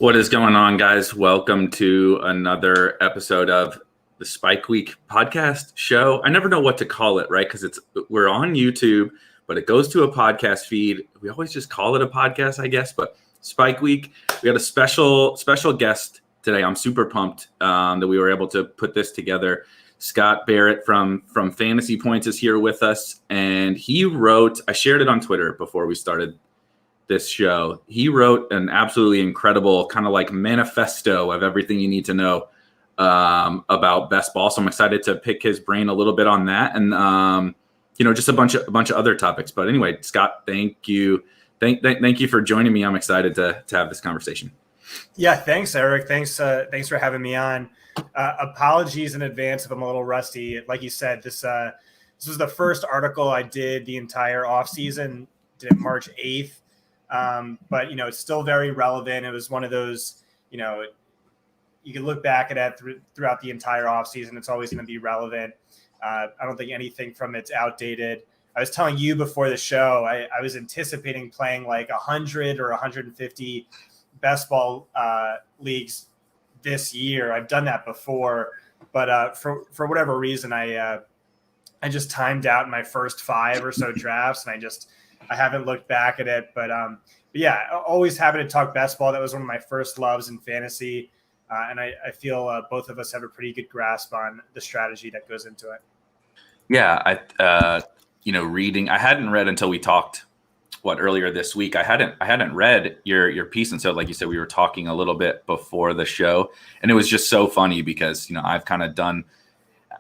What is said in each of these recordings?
What is going on, guys? Welcome to another episode of the Spike Week podcast show. I never know what to call it, right? Because we're on YouTube, but it goes to a podcast feed. We always just call it a podcast, I guess. But Spike Week, we got a special guest today. I'm super pumped that we were able to put this together. Scott Barrett from Fantasy Points is here with us, and he wrote. I shared it on Twitter before we started this show. He wrote an absolutely incredible kind of like manifesto of everything you need to know about best ball. So I'm excited to pick his brain a little bit on that, and just a bunch of other topics. But anyway, Scott, thank you for joining me. I'm excited to have this conversation. Yeah, thanks, Erik. Thanks for having me on. Apologies in advance if I'm a little rusty. Like you said, this was the first article I did the entire off season. Did it March 8th. But it's still very relevant. It was one of those, you can look back at it throughout the entire offseason. It's always going to be relevant. I don't think anything from it's outdated. I was telling you before the show, I was anticipating playing like 100 or 150 best ball leagues this year. I've done that before, but for whatever reason, I just timed out my first 5 or so drafts, and I haven't looked back at it, but yeah, always happy to talk best ball. That was one of my first loves in fantasy, and I feel both of us have a pretty good grasp on the strategy that goes into it. Yeah, reading. I hadn't read until we talked earlier this week. I hadn't read your piece, and so like you said, we were talking a little bit before the show, and it was just so funny because I've kind of done.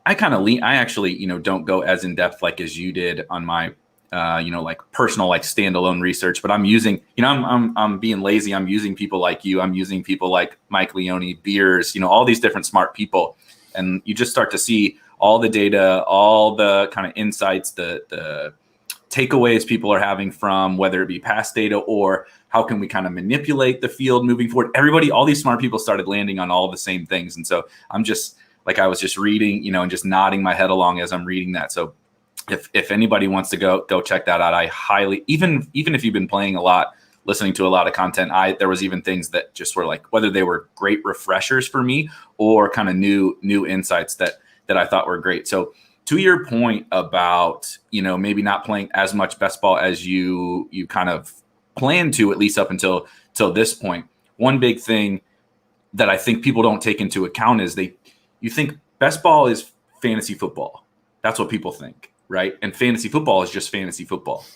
I actually don't go as in depth like as you did on my. Like personal, like standalone research, but I'm using, I'm being lazy. I'm using people like you. I'm using people like Mike Leone, Beers, all these different smart people. And you just start to see all the data, all the kind of insights, the takeaways people are having from whether it be past data or how can we kind of manipulate the field moving forward. All these smart people started landing on all the same things. And so I'm just like, I was just reading, and just nodding my head along as I'm reading that. So if anybody wants to go check that out, I highly, even if you've been playing a lot, listening to a lot of content, there was even things that just were like, whether they were great refreshers for me or kind of new insights that I thought were great. So to your point about, maybe not playing as much best ball as you kind of planned to, at least up until this point, one big thing that I think people don't take into account is you think best ball is fantasy football. That's what people think. Right. And fantasy football is just fantasy football.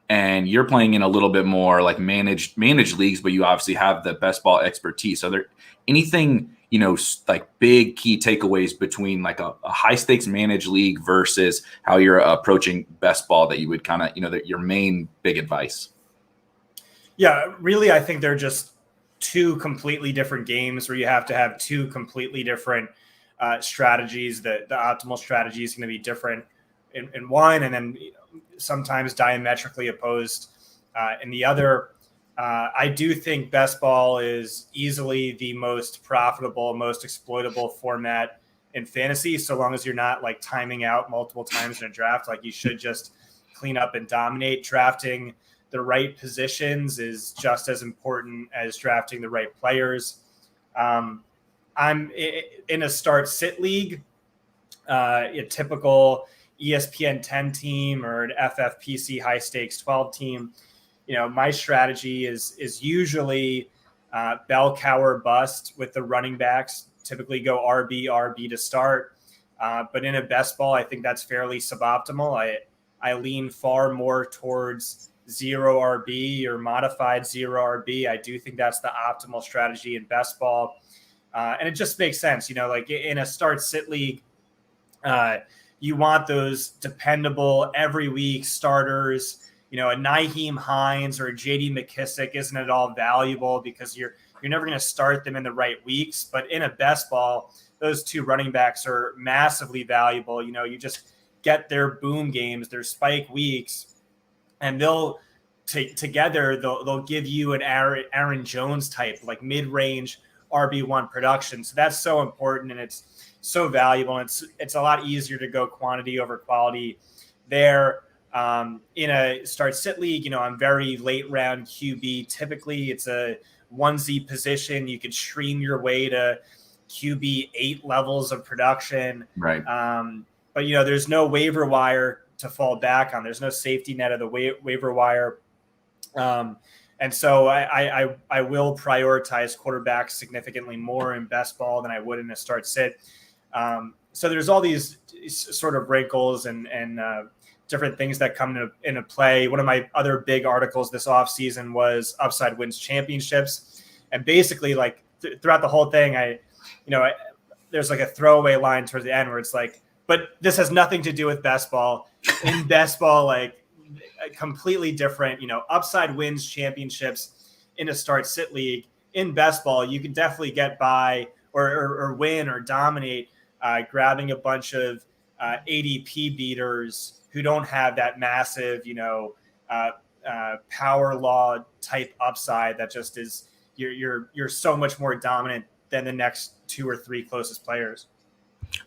And you're playing in a little bit more like managed leagues, but you obviously have the best ball expertise. So there anything, like big key takeaways between like a high stakes managed league versus how you're approaching best ball that you would kind of, your main big advice? Yeah, really, I think they're just two completely different games where you have to have two completely different strategies. The optimal strategy is going to be different in one, and then sometimes diametrically opposed in the other. I do think best ball is easily the most profitable, most exploitable format in fantasy, so long as you're not like timing out multiple times in a draft. Like you should just clean up and dominate. Drafting the right positions is just as important as drafting the right players. I'm in a start-sit league, a typical ESPN 10 team or an FFPC high stakes 12 team. My strategy is usually bell cow or bust with the running backs. Typically go RB to start. But in a best ball, I think that's fairly suboptimal. I lean far more towards zero RB or modified zero RB. I do think that's the optimal strategy in best ball. And it just makes sense, like in a start-sit league, you want those dependable every week starters. A Nyheim Hines or a J.D. McKissick isn't at all valuable because you're never going to start them in the right weeks. But in a best ball, those two running backs are massively valuable. You just get their boom games, their spike weeks, and they'll give you an Aaron Jones type, like mid-range RB1 production. So that's so important, and it's so valuable. And it's a lot easier to go quantity over quality there. In a start-sit league, I'm very late round QB. Typically, it's a onesie position. You could stream your way to QB 8 levels of production. Right. But, there's no waiver wire to fall back on. There's no safety net of the waiver wire. And so I will prioritize quarterbacks significantly more in best ball than I would in a start sit. So there's all these sort of wrinkles and different things that come into play. One of my other big articles this offseason was Upside Wins Championships. And basically, like throughout the whole thing, there's like a throwaway line towards the end where it's like, but this has nothing to do with best ball. In best ball, like completely different, Upside Wins Championships in a start sit league. In best ball, you can definitely get by or win or dominate grabbing a bunch of ADP beaters who don't have that massive, power law type upside that just is you're so much more dominant than the next 2 or 3 closest players.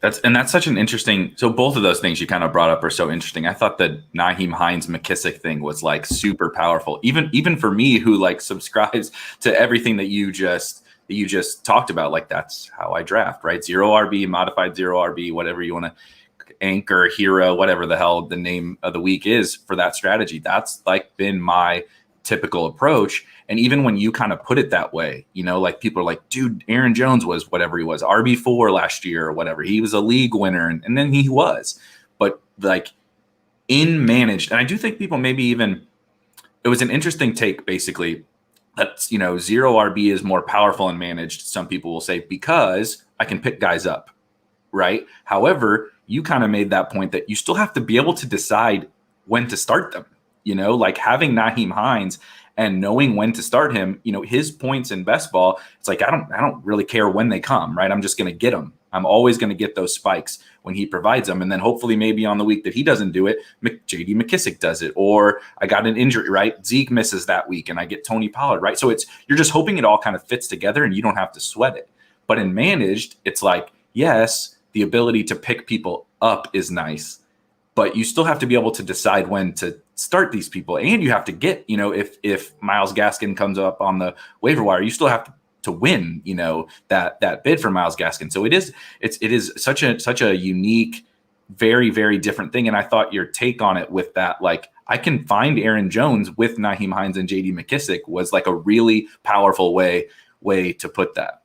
That's such an interesting. So both of those things you kind of brought up are so interesting. I thought the Nyheim Hines McKissick thing was like super powerful, even for me who like subscribes to everything that you just talked about. Like that's how I draft, right? 0 RB, modified 0 RB, whatever you want to anchor, hero, whatever the hell the name of the week is for that strategy. That's like been my typical approach. And even when you kind of put it that way, like people are like, dude, Aaron Jones was whatever he was, RB4 last year or whatever. He was a league winner. And then he was. But like in managed, and I do think people maybe even, it was an interesting take basically that, 0 RB is more powerful and managed. Some people will say, because I can pick guys up, right? However, you kind of made that point that you still have to be able to decide when to start them, like having Nyheim Hines and knowing when to start him, his points in best ball, it's like, I don't really care when they come, right? I'm just going to get them. I'm always going to get those spikes when he provides them. And then hopefully maybe on the week that he doesn't do it, JD McKissick does it, or I got an injury, right? Zeke misses that week and I get Tony Pollard, right? So you're just hoping it all kind of fits together and you don't have to sweat it. But in managed, it's like, yes, the ability to pick people up is nice, but you still have to be able to decide when to start these people. And you have to get, if Myles Gaskin comes up on the waiver wire, you still have to win, that bid for Myles Gaskin. So it is such a unique, very, very different thing. And I thought your take on it with that, like I can find Aaron Jones with Nyheim Hines and JD McKissick was like a really powerful way to put that.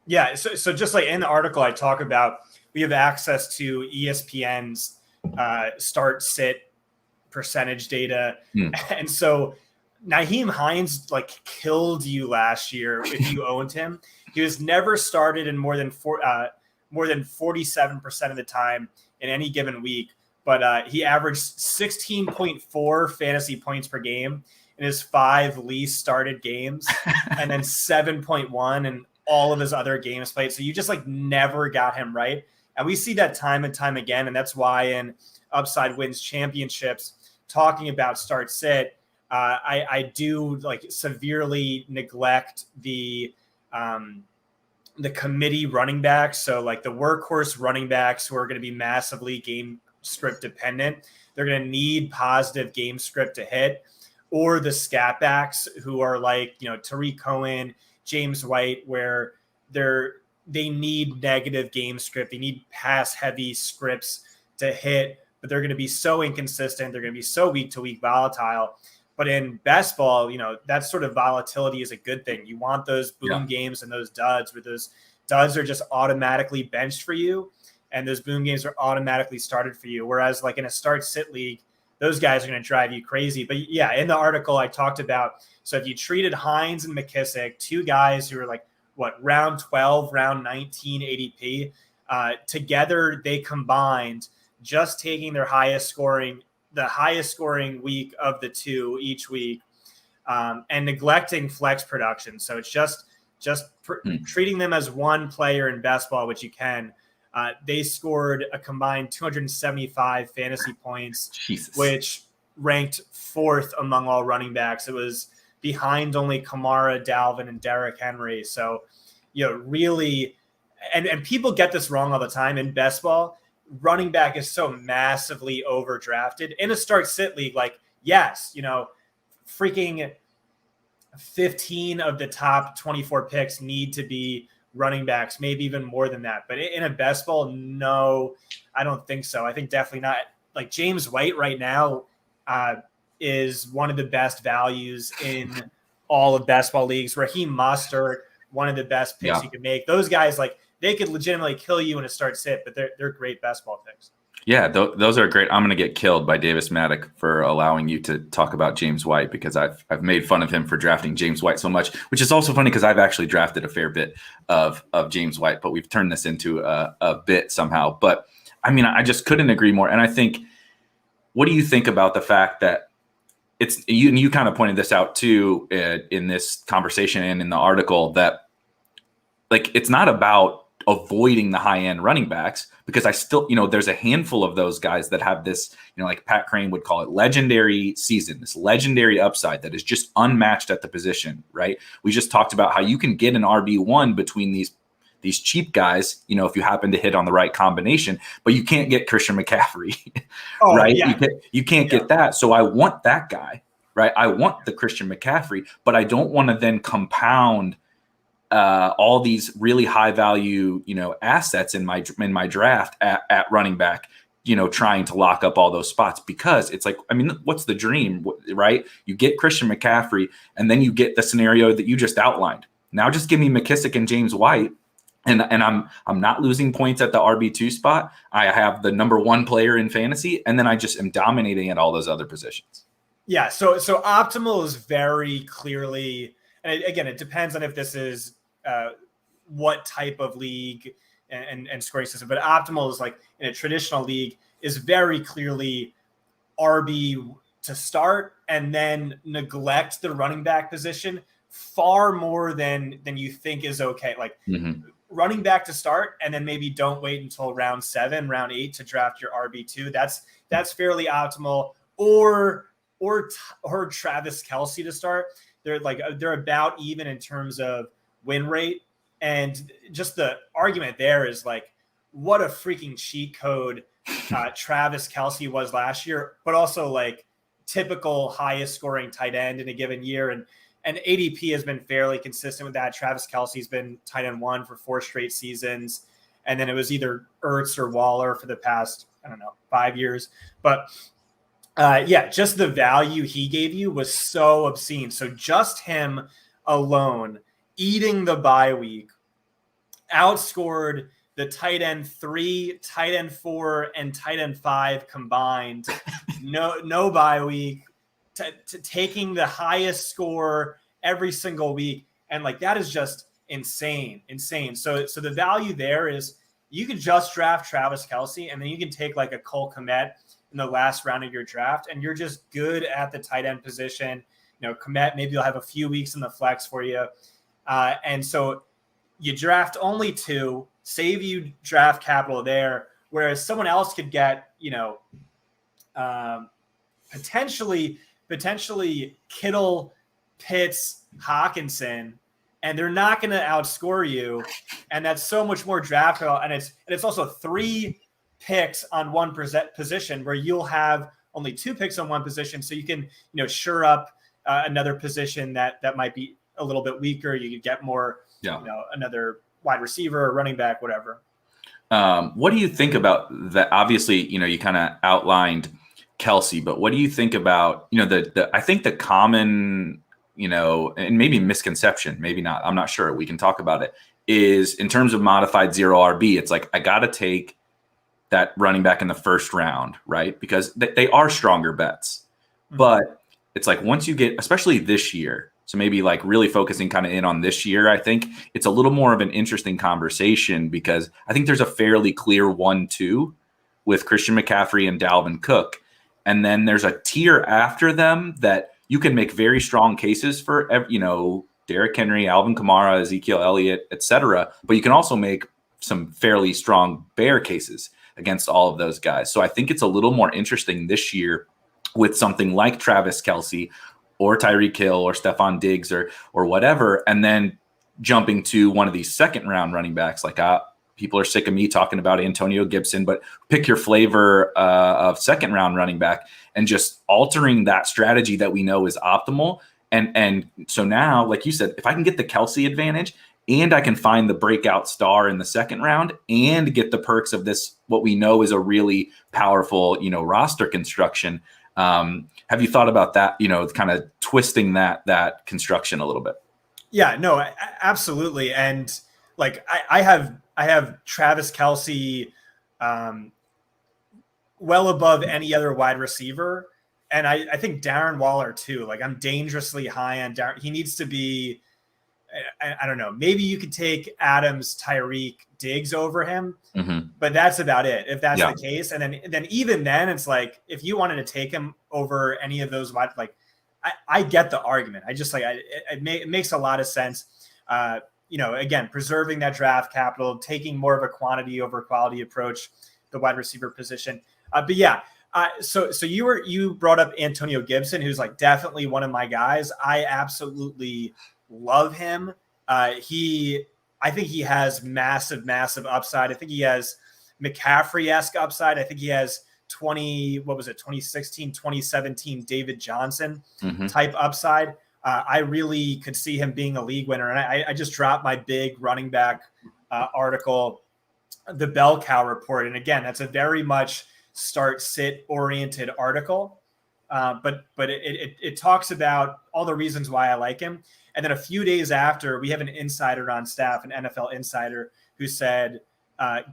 Yeah. So just like in the article I talk about, we have access to ESPN's start sit percentage data. And so Nyheim Hines like killed you last year if you owned him. He was never started in more than 47% of the time in any given week, but he averaged 16.4 fantasy points per game in his 5 least started games, and then 7.1 in all of his other games played. So you just like never got him right. And we see that time and time again. And that's why in Upside Wins Championships, talking about start sit, I do like severely neglect the committee running backs. So like the workhorse running backs who are going to be massively game script dependent, they're going to need positive game script to hit, or the scat backs who are like, Tariq Cohen, James White, where they need negative game script. They need pass heavy scripts to hit, but they're going to be so inconsistent. They're going to be so week to week volatile. But in best ball, that sort of volatility is a good thing. You want those boom games and those duds, where those duds are just automatically benched for you, and those boom games are automatically started for you. Whereas like in a start sit league, those guys are going to drive you crazy. But yeah, in the article I talked about, so if you treated Hines and McKissick, 2 guys who are like, round 12, round 19 ADP, together they combined, just taking the highest scoring week of the 2 each week, and neglecting flex production. So it's just treating them as one player in best ball, which you can. They scored a combined 275 fantasy points, which ranked 4th among all running backs. It was behind only Kamara, Dalvin, and Derrick Henry. So, really, and people get this wrong all the time in best ball. Running back is so massively overdrafted in a start sit league. Like, yes, freaking 15 of the top 24 picks need to be running backs, maybe even more than that. But in a best ball, no, I don't think so. I think definitely not. Like James White right now is one of the best values in all of best ball leagues. Raheem Mostert, one of the best picks you could make. Those guys, like, they could legitimately kill you in a start sit, but they're great best ball picks. Yeah, those are great. I'm going to get killed by Davis Maddock for allowing you to talk about James White, because I've made fun of him for drafting James White so much, which is also funny because I've actually drafted a fair bit of James White, but we've turned this into a bit somehow. But I mean, I just couldn't agree more. And I think, what do you think about the fact that it's you kind of pointed this out too in this conversation and in the article, that like it's not about avoiding the high-end running backs, because I still, there's a handful of those guys that have this, like Pat Crane would call it, legendary season, this legendary upside that is just unmatched at the position, right? We just talked about how you can get an RB1 between these cheap guys, if you happen to hit on the right combination, but you can't get Christian McCaffrey, right? Yeah. You can't get that. So I want that guy, right? I want the Christian McCaffrey, but I don't want to then compound all these really high value, assets in my draft at running back, trying to lock up all those spots, because it's like, I mean, what's the dream, right? You get Christian McCaffrey, and then you get the scenario that you just outlined. Now just give me McKissick and James White, and I'm not losing points at the RB2 spot. I have the number one player in fantasy, and then I just am dominating at all those other positions. Yeah. So optimal is very clearly, and again, it depends on if this is what type of league and scoring system, but optimal is like in a traditional league is very clearly RB to start and then neglect the running back position far more than you think is okay. Like running back to start, and then maybe don't wait until round 7, round 8 to draft your RB2. That's fairly optimal. Or Travis Kelsey to start. They're about even in terms of win rate, and just the argument there is like, what a freaking cheat code Travis Kelsey was last year, but also like typical highest scoring tight end in a given year, and ADP has been fairly consistent with that. Travis Kelsey's been tight end 1 for 4 straight seasons, and then it was either Ertz or Waller for the past 5 years. But just the value he gave you was so obscene. So just him alone, eating the bye week, outscored the tight end 3, tight end 4, and tight end 5 combined. No bye week, to taking the highest score every single week, and like that is just insane. So the value there is you can just draft Travis Kelsey, and then you can take like a Cole Kmet in the last round of your draft, and you're just good at the tight end position. Kmet, maybe you'll have a few weeks in the flex for you. And so you draft only 2, save you draft capital there, whereas someone else could get, potentially Kittle, Pitts, Hawkinson, and they're not going to outscore you. And that's so much more draft capital. And it's also 3 picks on one position, where you'll have only 2 picks on one position. So you can, shore up another position that might be a little bit weaker. You could get more, another wide receiver or running back, whatever. What do you think about that? Obviously, you kind of outlined Kelsey, but what do you think about, I think the common, and maybe misconception, maybe not, I'm not sure, we can talk about it, is in terms of modified 0 RB, it's like, I got to take that running back in the first round, right? Because they are stronger bets. But it's like, once you get, especially this year, so maybe like really focusing kind of in on this year, I think it's a little more of an interesting conversation, because I think there's a fairly clear 1-2 with Christian McCaffrey and Dalvin Cook. And then there's a tier after them that you can make very strong cases for, Derrick Henry, Alvin Kamara, Ezekiel Elliott, etc. But you can also make some fairly strong bear cases against all of those guys. So I think it's a little more interesting this year with something like Travis Kelsey or Tyreek Hill or Stephon Diggs or whatever, and then jumping to one of these second round running backs. Like people are sick of me talking about Antonio Gibson, but pick your flavor of second round running back and just altering that strategy that we know is optimal And so now, like you said, if I can get the Kelsey advantage and I can find the breakout star in the second round and get the perks of this, what we know is a really powerful, roster construction. Have you thought about that, kind of twisting that construction a little bit? Yeah, no, absolutely. And like, I have Travis Kelsey well above any other wide receiver. And I think Darren Waller too. Like, I'm dangerously high on Darren. He needs to be, I don't know, maybe you could take Adams, Tyreek, Diggs over him, but that's about it. If that's the case. And then even then it's like, if you wanted to take him over any of those wide, like, I get the argument. I just it makes a lot of sense. Again, preserving that draft capital, taking more of a quantity over quality approach, the wide receiver position. But yeah, so you brought up Antonio Gibson, who's like definitely one of my guys. I absolutely love him. I think he has massive upside. I think he has McCaffrey-esque upside. I think he has 2016, 2017 David Johnson type upside. I really could see him being a league winner. And I just dropped my big running back article, the Bell Cow Report. And again, that's a very much start-sit oriented article. But it talks about all the reasons why I like him. And then a few days after, we have an insider on staff, an NFL insider, who said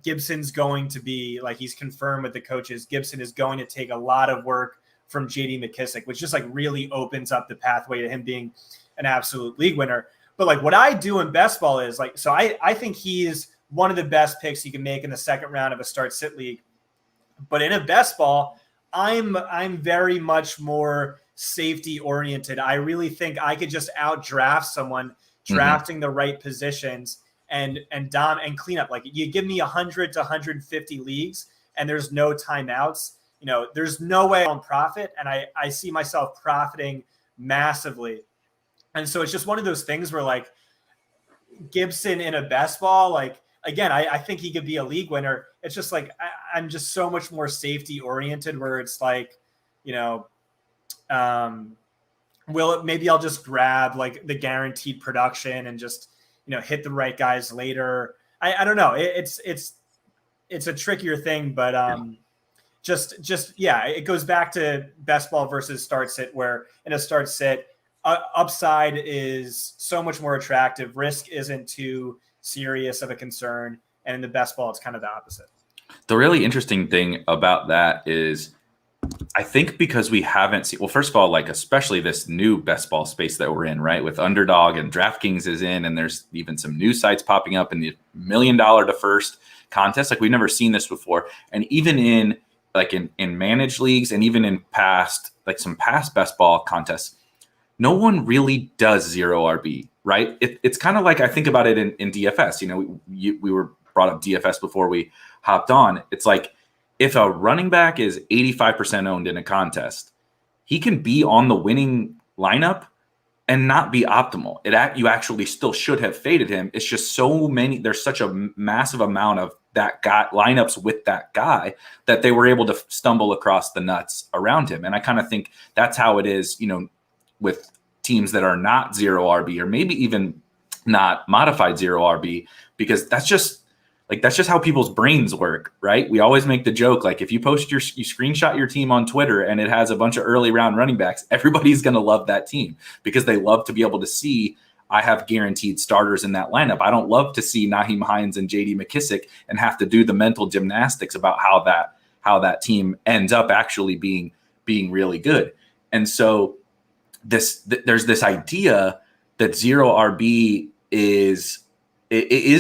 Gibson's going to be, like, he's confirmed with the coaches, Gibson is going to take a lot of work from J.D. McKissic, which just like really opens up the pathway to him being an absolute league winner. But like, what I do in best ball is like, so I think he's one of the best picks you can make in the second round of a start-sit league. But in a best ball, I'm very much more safety oriented. I really think I could just outdraft someone, drafting the right positions and clean up. Like, you give me 100 to 150 leagues and there's no timeouts, there's no way I'll profit. And I see myself profiting massively. And so it's just one of those things where, like, Gibson in a best ball, like, again, I think he could be a league winner. It's just like, I'm just so much more safety oriented, where it's like, maybe I'll just grab like the guaranteed production and just, hit the right guys later. I don't know. It's a trickier thing, but it goes back to best ball versus start sit, where in a start sit, upside is so much more attractive. Risk isn't too serious of a concern. And in the best ball, it's kind of the opposite. The really interesting thing about that is, I think because we haven't seen, well, first of all, like, especially this new best ball space that we're in, right? With Underdog and DraftKings is in, and there's even some new sites popping up in the $1 million to first contest. Like, we've never seen this before. And even in managed leagues, and even in some past best ball contests, no one really does zero RB, right? It's kind of like, I think about it in DFS. We were brought up DFS before we hopped on. It's like, if a running back is 85% owned in a contest, he can be on the winning lineup and not be optimal. You actually still should have faded him. It's just there's such a massive amount of that guy lineups with that guy that they were able to stumble across the nuts around him. And I kind of think that's how it is, with teams that are not zero RB, or maybe even not modified zero RB, because that's just how people's brains work, right? We always make the joke, like, if you screenshot your team on Twitter and it has a bunch of early round running backs, everybody's going to love that team because they love to be able to see, I have guaranteed starters in that lineup. I don't love to see Nyheim Hines and J.D. McKissic and have to do the mental gymnastics about how that team ends up actually being really good. And so there's this idea that zero RB is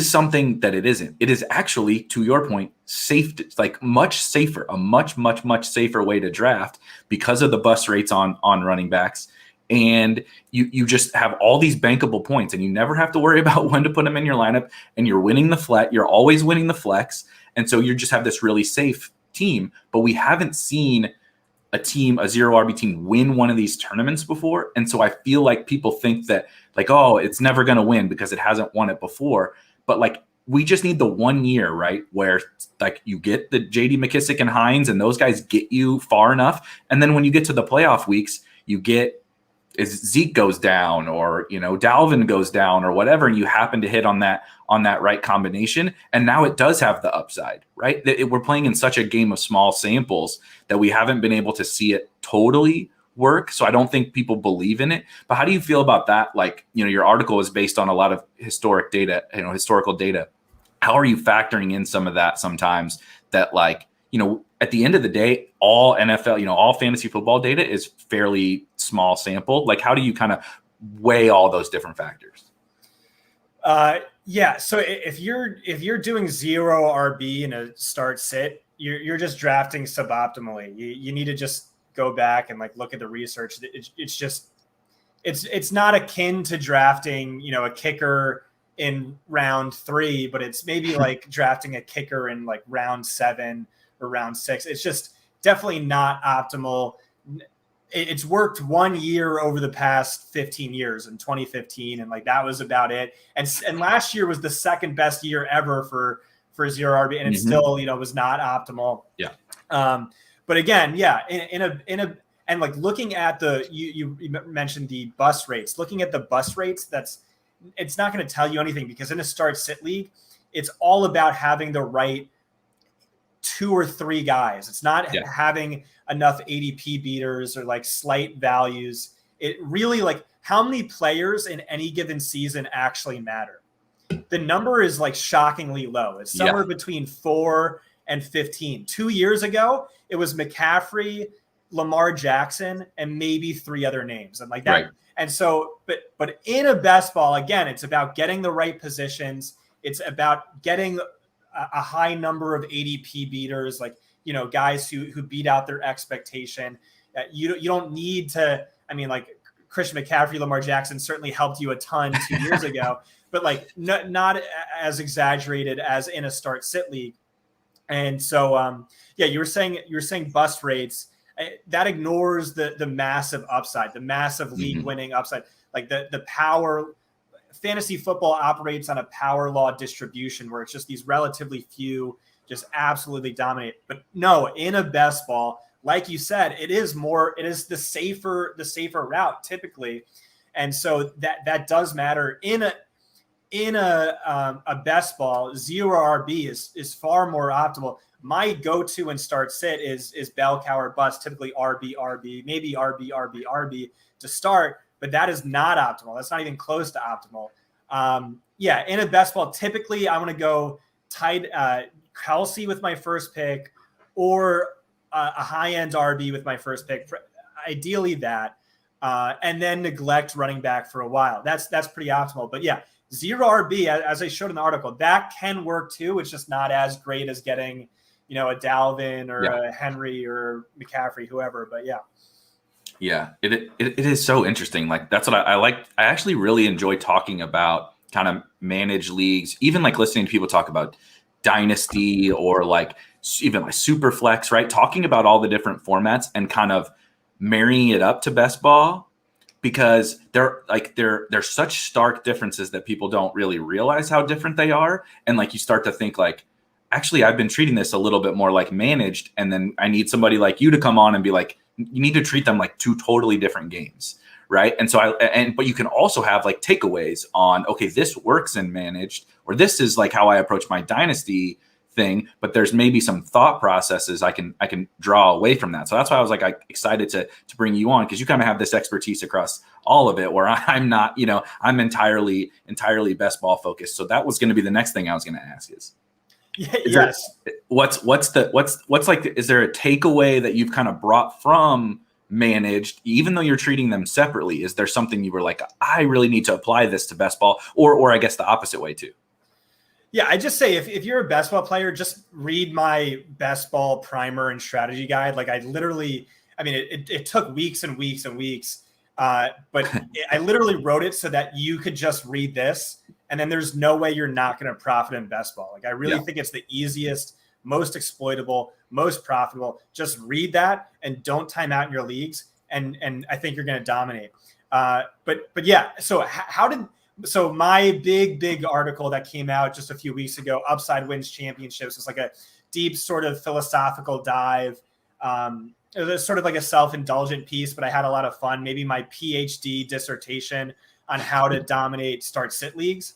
something that it isn't. It is actually, to your point, safe, like much safer, a much safer way to draft because of the bust rates on running backs. And you just have all these bankable points, and you never have to worry about when to put them in your lineup, and you're winning the flex. You're always winning the flex. And so you just have this really safe team, but we haven't seen a zero RB team win one of these tournaments before. And so I feel like people think that, like, oh, it's never going to win because it hasn't won it before. But like, we just need the 1 year, right, where like you get the J.D. McKissic and Hines, and those guys get you far enough. And then when you get to the playoff weeks, you get Zeke goes down, or Dalvin goes down, or whatever, and you happen to hit on that right combination, and now it does have the upside, right? We're playing in such a game of small samples that we haven't been able to see it totally work. So I don't think people believe in it. But how do you feel about that? Like, your article is based on a lot of historical data. How are you factoring in some of that sometimes, that at the end of the day, all NFL, all fantasy football data is fairly small sample. Like, how do you kind of weigh all those different factors? Yeah. So if you're doing 0 RB in a start sit, you're just drafting suboptimally. You need to just go back and look at the research. It's not akin to drafting, a kicker in round 3, but it's maybe like drafting a kicker in round 7 or round 6. It's just definitely not optimal. It's worked 1 year over the past 15 years in 2015. And that was about it. And last year was the second best year ever for 0 RB. And it still, was not optimal. Yeah. But again, yeah, and looking at you mentioned the bus rates, looking at the bus rates, it's not going to tell you anything, because in a start sit league, it's all about having the right 2 or 3 guys. It's not having enough ADP beaters or slight values. It really how many players in any given season actually matter. The number is shockingly low. It's somewhere between 4 and 15. 2 years ago, it was McCaffrey, Lamar Jackson, and maybe 3 other names. And that. Right. And so, but in a best ball, again, it's about getting the right positions. It's about getting a high number of ADP beaters, guys who beat out their expectation. You don't need to, Christian McCaffrey, Lamar Jackson certainly helped you a ton 2 years ago, but not as exaggerated as in a start sit league. And so, you were saying bust rates. That ignores the massive upside, the massive league winning upside. The power, fantasy football operates on a power law distribution where it's just these relatively few just absolutely dominate. But no, in a best ball, like you said, it is the safer route typically. And so that does matter in a best ball. 0 RB is far more optimal. My go-to and start sit is bell cow or bust, typically RB, maybe RB to start, but that is not optimal. That's not even close to optimal. In a best ball, typically I want to go tight Kelsey with my first pick, or a high-end RB with my first pick, ideally that, and then neglect running back for a while. That's pretty optimal. But 0 RB, as I showed in the article, that can work too. It's just not as great as getting a Dalvin or a Henry or McCaffrey, whoever. But it is so interesting. That's what I like. I actually really enjoy talking about kind of managed leagues, even listening to people talk about dynasty or even super flex, right? Talking about all the different formats and kind of marrying it up to best ball, because they're such stark differences that people don't really realize how different they are. And you start to think actually, I've been treating this a little bit more like managed. And then I need somebody like you to come on and be you need to treat them like 2 totally different games. Right. And so but you can also have takeaways on, okay, this works in managed, or this is how I approach my dynasty thing, but there's maybe some thought processes I can draw away from that. So that's why I was excited to bring you on, because you kind of have this expertise across all of it, where I'm not, I'm entirely best ball focused. So that was going to be the next thing I was going to ask is yes. What's is there a takeaway that you've kind of brought from managed, even though you're treating them separately? Is there something you were I really need to apply this to best ball, or I guess the opposite way too? Yeah, I just say if you're a best ball player, just read my best ball primer and strategy guide. I literally, it took weeks and weeks and weeks, but I literally wrote it so that you could just read this, and then there's no way you're not going to profit in best ball. I really think it's the easiest, most exploitable, most profitable. Just read that and don't time out in your leagues, and I think you're going to dominate. So my big article that came out just a few weeks ago, Upside Wins Championships, was a deep sort of philosophical dive it was sort of like a self-indulgent piece, but I had a lot of fun. Maybe my PhD dissertation on how to dominate start-sit leagues.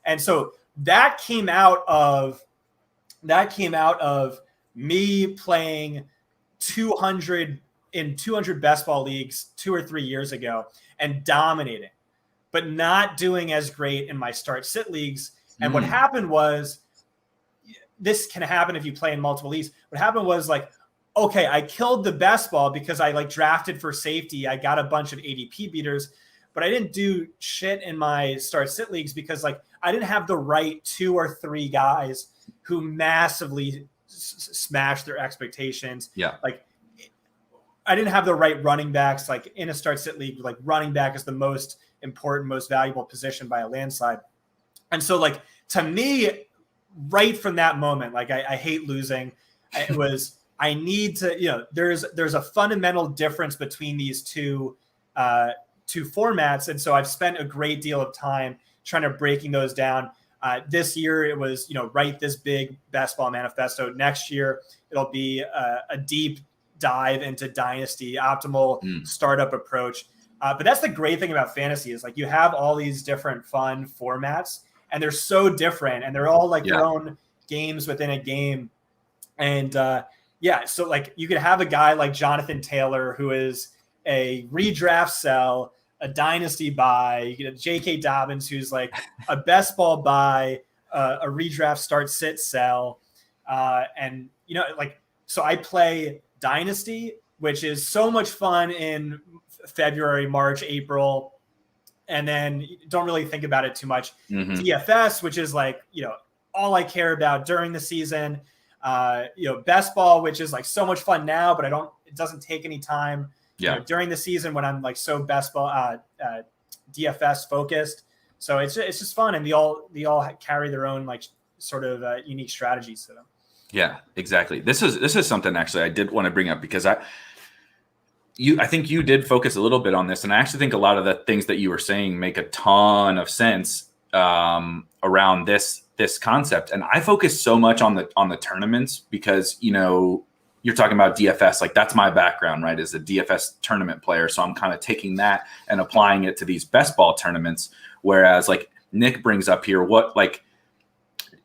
And so that came out of me playing 200 best ball leagues 2 or 3 years ago and dominating, but not doing as great in my start-sit leagues. And what happened was, this can happen if you play in multiple leagues. What happened was, like, okay, I killed the best ball because I like drafted for safety. I got a bunch of ADP beaters, but I didn't do shit in my start-sit leagues because, like, I didn't have the right 2 or 3 guys who massively smashed their expectations. Yeah. Like, I didn't have the right running backs. Like, in a start-sit league, like, running back is the most important, most valuable position by a landslide. And so, like, to me, right from that moment, like, I hate losing. It was, I need to, there's a fundamental difference between these two formats. And so I've spent a great deal of time trying to breaking those down. This year it was, write this big best ball manifesto. Next year, it'll be a deep dive into dynasty, optimal startup approach. But that's the great thing about fantasy is, like, you have all these different fun formats, and they're so different, and they're all like their own games within a game. And so, like, you could have a guy like Jonathan Taylor, who is a redraft sell, a dynasty buy. You get J.K. Dobbins, who's like a best ball buy, a redraft start sit sell. And, so I play dynasty, which is so much fun in February, March, April, and then don't really think about it too much. DFS, which is like, all I care about during the season. Best ball, which is like so much fun now, but it doesn't take any time during the season when I'm like so best ball DFS focused. So it's just fun, and they all carry their own like sort of unique strategies to them. Yeah, exactly. This is something actually I did want to bring up, because I think you did focus a little bit on this, and I actually think a lot of the things that you were saying make a ton of sense around this concept. And I focus so much on the tournaments because, you're talking about DFS, like that's my background, right? As a DFS tournament player. So I'm kind of taking that and applying it to these best ball tournaments. Whereas, like Nick brings up here, what, like,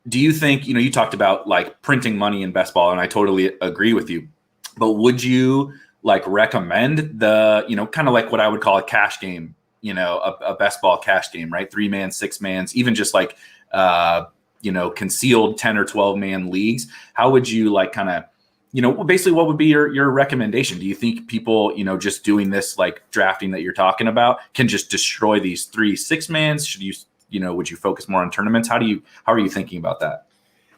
do you think, you talked about like printing money in best ball, and I totally agree with you, but would you like recommend the, kind of like what I would call a cash game, a best ball cash game, right? 3-man, 6-mans, even just like, concealed 10 or 12-man leagues. How would you like kind of, basically what would be your recommendation? Do you think people, just doing this, like drafting that you're talking about, can just destroy these 3-6-mans? Should you, would you focus more on tournaments? How are you thinking about that?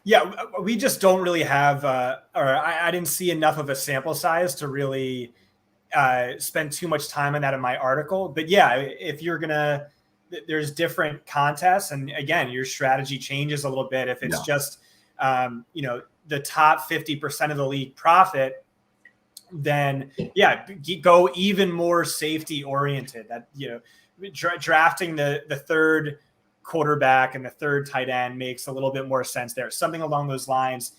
Yeah, we just don't really have, I didn't see enough of a sample size to really spend too much time on that in my article. But yeah, if you're there's different contests, and again, your strategy changes a little bit. If it's just, the top 50% of the league profit, then go even more safety oriented. That, drafting the third quarterback and the third tight end makes a little bit more sense there. Something along those lines,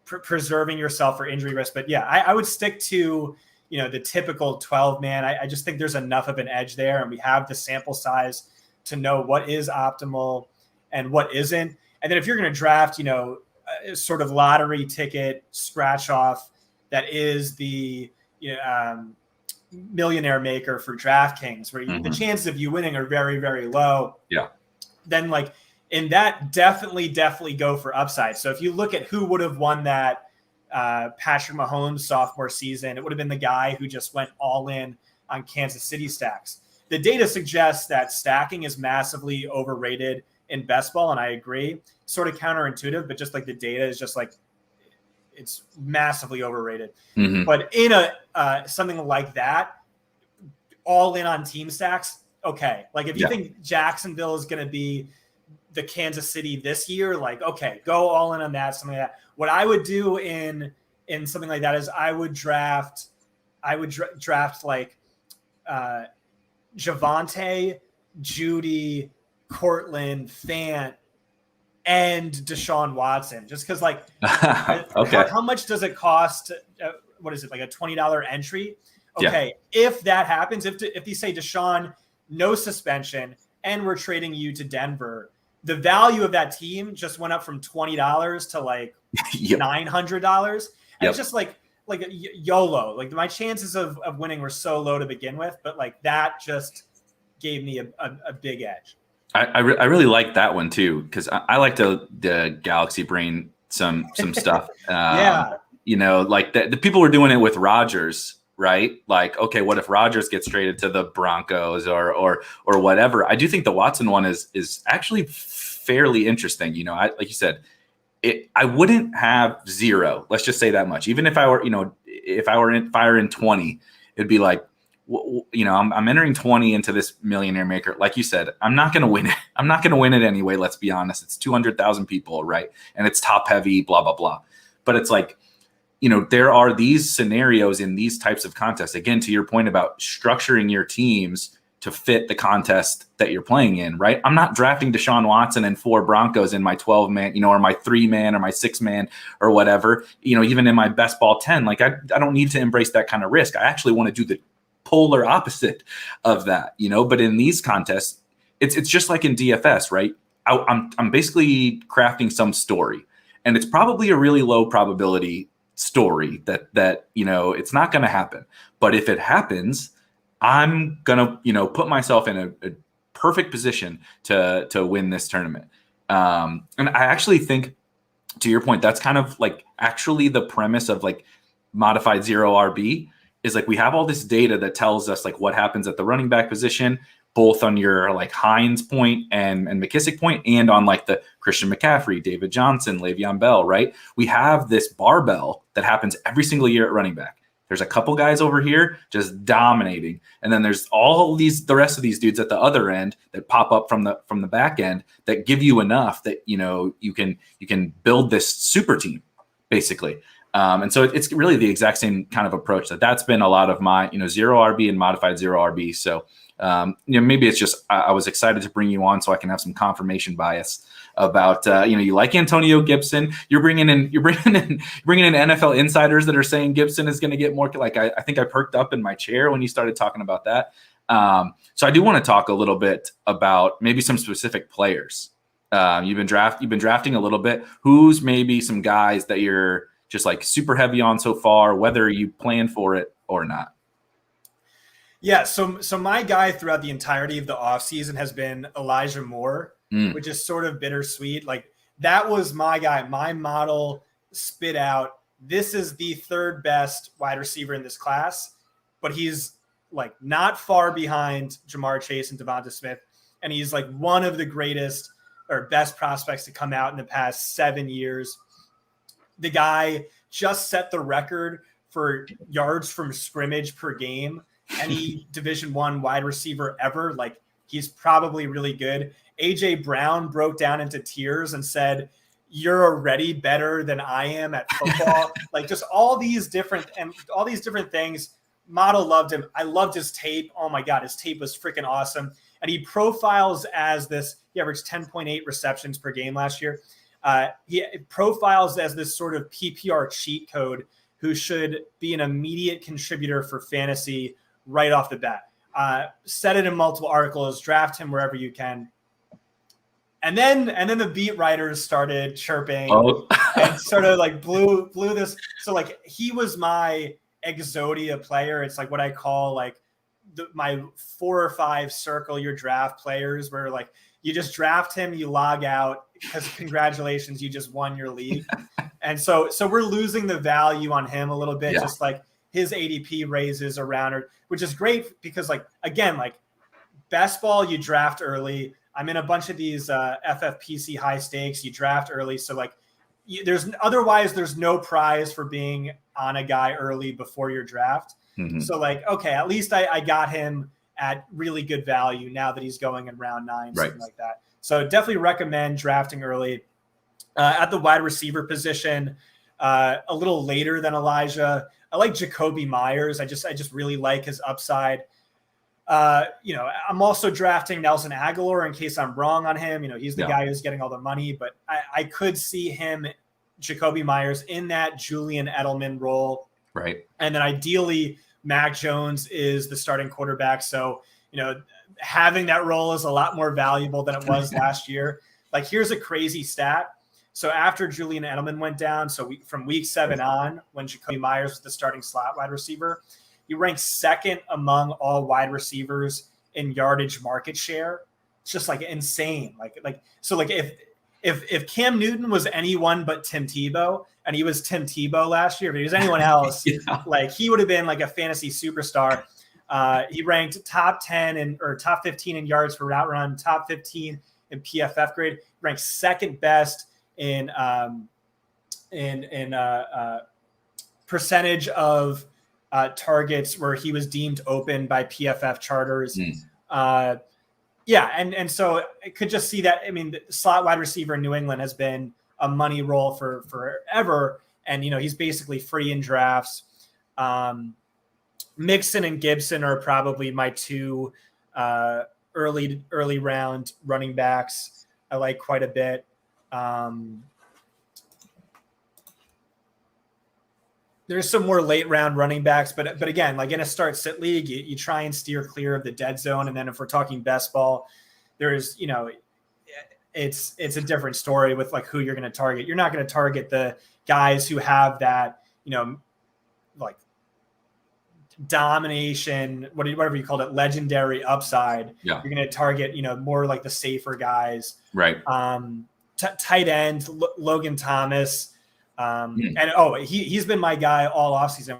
preserving yourself for injury risk. But yeah, I would stick to, the typical 12-man. I just think there's enough of an edge there, and we have the sample size to know what is optimal and what isn't. And then if you're going to draft, sort of lottery ticket scratch off that is the millionaire maker for DraftKings, where the chances of you winning are very, very low. Yeah. Then, like, in that, definitely go for upside. So if you look at who would have won that Patrick Mahomes sophomore season, it would have been the guy who just went all in on Kansas City stacks. The data suggests that stacking is massively overrated in best ball, and I agree. Sort of counterintuitive, but just like the data is just like, it's massively overrated. But in something like that, all in on team stacks, okay. Like if you think Jacksonville is going to be the Kansas City this year, like, okay, go all in on that, something like that. What I would do in something like that is I would draft like Javonte, Judy, Cortland, Fant, and Deshaun Watson, just because, like, okay. how much does it cost? what is it, like a $20 entry? Okay, if that happens, if you say Deshaun, no suspension, and we're trading you to Denver, the value of that team just went up from $20 to like $900. And it's just like YOLO. Like my chances of winning were so low to begin with, but like that just gave me a big edge. I really like that one too, because I like to galaxy brain some stuff. You know, like the people were doing it with Rodgers, right? Like, okay, what if Rodgers gets traded to the Broncos or whatever? I do think the Watson one is actually fairly interesting. You know, like you said, I wouldn't have 0. Let's just say that much. Even if I were, you know, if I were in 20, it'd be like, you know, I'm entering 20 into this millionaire maker. Like you said, I'm not going to win it. I'm not going to win it anyway. Let's be honest. It's 200,000 people, right? And it's top heavy, blah, blah, blah. But it's like, you know, there are these scenarios in these types of contests. Again, to your point about structuring your teams to fit the contest that you're playing in, right? I'm not drafting Deshaun Watson and 4 Broncos in my 12-man, you know, or my 3-man or my 6-man or whatever, you know, even in my best ball 10. Like I don't need to embrace that kind of risk. I actually want to do the polar opposite of that, you know. But in these contests, it's just like in DFS, right? I'm basically crafting some story, and it's probably a really low probability story that you know it's not going to happen. But if it happens, I'm gonna, you know, put myself in a perfect position to win this tournament. And I actually think, to your point, that's kind of like actually the premise of like modified 0 RB. Is like we have all this data that tells us like what happens at the running back position, both on your like Hines point and McKissick point, and on like the Christian McCaffrey, David Johnson, Le'Veon Bell, right? We have this barbell that happens every single year at running back. There's a couple guys over here just dominating, and then there's all the rest of these dudes at the other end that pop up from the back end that give you enough that, you know, you can build this super team basically. And so it's really the exact same kind of approach that's been a lot of my, you know, 0 RB and modified 0 RB. So, you know, maybe it's just, I was excited to bring you on so I can have some confirmation bias about, you know, you like Antonio Gibson, you're bringing in NFL insiders that are saying Gibson is going to get more. Like, I think I perked up in my chair when you started talking about that. So I do want to talk a little bit about maybe some specific players. You've been drafting a little bit. Who's maybe some guys that you're just like super heavy on so far, whether you plan for it or not? Yeah. So my guy throughout the entirety of the offseason has been Elijah Moore, which is sort of bittersweet. Like that was my guy. My model spit out, this is the 3rd best wide receiver in this class, but he's like not far behind Jamar Chase and Devonta Smith. And he's like one of the greatest or best prospects to come out in the past 7 years. The guy just set the record for yards from scrimmage per game. Any Division I wide receiver ever. Like he's probably really good. AJ Brown broke down into tears and said, "You're already better than I am at football." Like just all these different things. Model loved him. I loved his tape. Oh my God, his tape was freaking awesome. And he profiles as this. He averaged 10.8 receptions per game last year. He profiles as this sort of PPR cheat code who should be an immediate contributor for fantasy right off the bat. Said it in multiple articles, draft him wherever you can. And then the beat writers started chirping and sort of like blew this. So like he was my Exodia player. It's like what I call like my 4 or 5 circle your draft players, where like you just draft him, you log out because congratulations, you just won your league. And so we're losing the value on him a little bit, just like his ADP raises around, which is great because like, again, like best ball, you draft early. I'm in a bunch of these FFPC high stakes, you draft early. So like there's no prize for being on a guy early before your draft. Mm-hmm. So like, okay, at least I got him at really good value now that he's going in round 9, something like that. So definitely recommend drafting early. At the wide receiver position, a little later than Elijah, I like Jacoby Myers. I just really like his upside. You know, I'm also drafting Nelson Aguilar in case I'm wrong on him. You know, he's the guy who's getting all the money, but I, I could see him, Jacoby Myers, in that Julian Edelman role. Right. And then ideally, Mac Jones is the starting quarterback. So, having that role is a lot more valuable than it was last year. Like, here's a crazy stat. So after Julian Edelman went down, from week 7 on, when Jacoby Myers was the starting slot wide receiver, he ranked second among all wide receivers in yardage market share. It's just like insane. So if Cam Newton was anyone but Tim Tebow, and he was Tim Tebow last year, if he was anyone else, he would have been like a fantasy superstar. He ranked top 10 or top 15 in yards per route run, top 15 in PFF grade, ranked second best in percentage of targets where he was deemed open by PFF charters. And so I could just see that. I mean, the slot wide receiver in New England has been a money role for forever, and he's basically free in drafts. Mixon and Gibson are probably my 2 early round running backs I like quite a bit. There's some more late round running backs, but again, like in a start sit league, you try and steer clear of the dead zone. And then if we're talking best ball, there's, it's a different story with like who you're going to target. You're not going to target the guys who have that, like domination, whatever you called it, legendary upside. Yeah. You're going to target, more like the safer guys. Right. Tight end, Logan Thomas. And he's been my guy all offseason.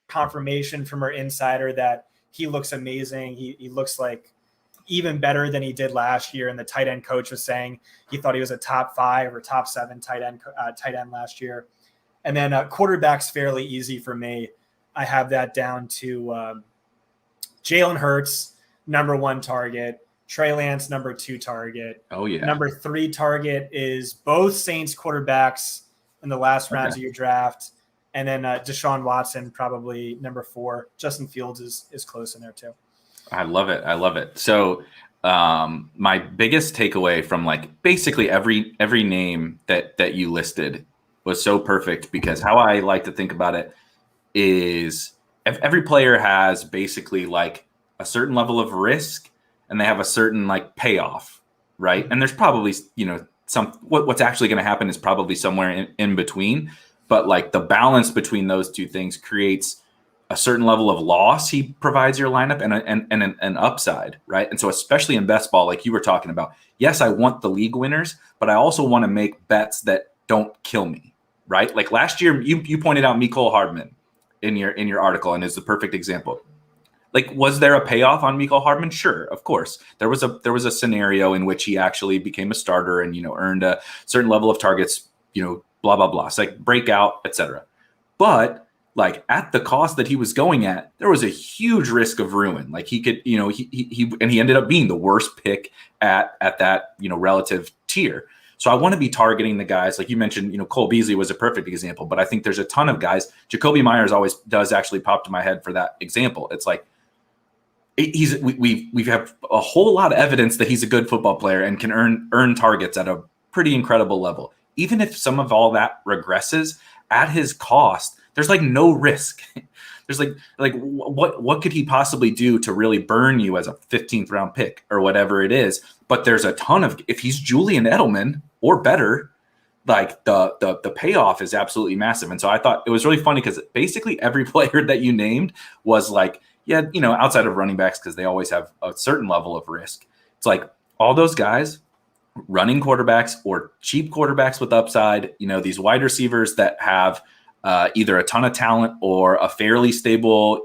Confirmation from our insider that he looks amazing. He looks like even better than he did last year. And the tight end coach was saying he thought he was a top 5 or top 7 tight end last year. And then quarterback's fairly easy for me. I have that down to Jalen Hurts, number 1 target. Trey Lance, number 2 target. Oh, yeah. Number 3 target is both Saints quarterbacks in the last rounds of your draft. And then Deshaun Watson, probably number 4. Justin Fields is close in there too. I love it. So my biggest takeaway from like basically every name that you listed was so perfect, because how I like to think about it is if every player has basically like a certain level of risk, and they have a certain like payoff, right? And there's probably, what's actually going to happen is probably somewhere in between. But like the balance between those two things creates a certain level of loss he provides your lineup and an upside, right? And so especially in best ball, like you were talking about, yes, I want the league winners, but I also want to make bets that don't kill me, right? Like last year, you pointed out Mecole Hardman in your article, and is the perfect example. Like, was there a payoff on Mecole Hardman? Sure, of course. There was a scenario in which he actually became a starter and, earned a certain level of targets, blah, blah, blah. It's like breakout, etc. But like at the cost that he was going at, there was a huge risk of ruin. Like he could, he ended up being the worst pick at that, relative tier. So I want to be targeting the guys like you mentioned. Cole Beasley was a perfect example, but I think there's a ton of guys. Jacoby Myers always does actually pop to my head for that example. It's like, we have a whole lot of evidence that he's a good football player and can earn targets at a pretty incredible level. Even if some of all that regresses at his cost, there's like no risk. There's like what could he possibly do to really burn you as a 15th round pick or whatever it is? But there's a ton of, if he's Julian Edelman or better, like the payoff is absolutely massive. And so I thought it was really funny because basically every player that you named was like, yeah, outside of running backs, because they always have a certain level of risk. It's like all those guys, running quarterbacks or cheap quarterbacks with upside, these wide receivers that have either a ton of talent or a fairly stable,